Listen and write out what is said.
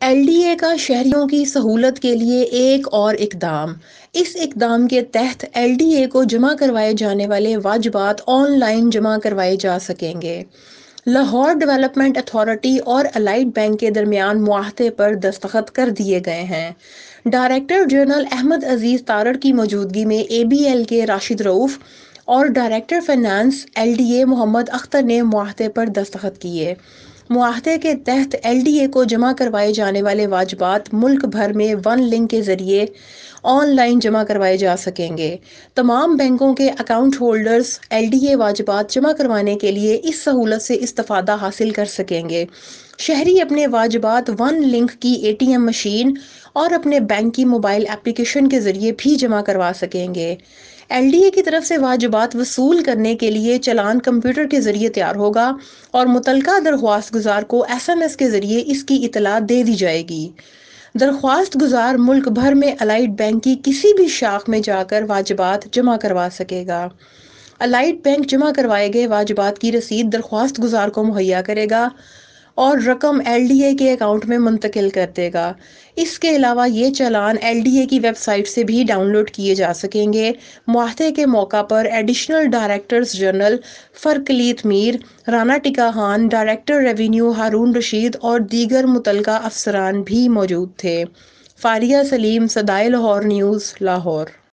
L D اے کا شہریوں کی سہولت کے لیے ایک اور اقدام۔ اس اقدام کے تحت ایل ڈی اے کو جمع کروائے جانے والے واجبات آن لائن جمع کروائے جا سکیں گے۔ لاہور ڈیولپمنٹ اتھارٹی اور الائڈ بینک کے درمیان معاہدے پر دستخط کر دیے گئے ہیں۔ ڈائریکٹر جنرل احمد عزیز تارڑ کی موجودگی میں اے بی ایل کے راشد رؤف اور director finance L D A Muhammad Akhtar نے معاہدے پر دستخط کیے۔ معاہدے کے تحت ایل ڈی اے کو جمع کروائے جانے والے واجبات ملک بھر میں ون لنک کے ذریعے آن لائن جمع کروائے جا سکیں گے۔ تمام بینکوں کے اکاؤنٹ ہولڈرز ایل ڈی اے واجبات جمع کروانے کے لیے اس سہولت سے استفادہ حاصل کر سکیں گے۔ شہری اپنے واجبات ون لنک کی اے ٹی ایم مشین اور اپنے بینک کی موبائل اپلیکیشن کے ذریعے بھی جمع کروا سکیں گے۔ ایل ڈی اے کی طرف سے واجبات وصول کرنے کے لیے چالان کمپیوٹر کے ذریعے تیار ہوگا اور متعلقہ درخواست گزار کو ایس ایم ایس کے ذریعے اس کی اطلاع دے دی جائے گی۔ درخواست گزار ملک بھر میں الائڈ بینک کی کسی بھی شاخ میں جا کر واجبات جمع کروا سکے گا۔ الائڈ بینک جمع کروائے گئے واجبات کی رسید درخواست گزار کو مہیا کرے گا اور رقم ایل ڈی اے کے اکاؤنٹ میں منتقل کر دے گا۔ اس کے علاوہ یہ چالان ایل ڈی اے کی ویب سائٹ سے بھی ڈاؤن لوڈ کیے جا سکیں گے۔ معاہدے کے موقع پر ایڈیشنل ڈائریکٹرز جنرل فرقلیت میر، رانا ٹکا خان، ڈائریکٹر ریونیو ہارون رشید اور دیگر متعلقہ افسران بھی موجود تھے۔ فاریہ سلیم، صدائے لاہور نیوز، لاہور۔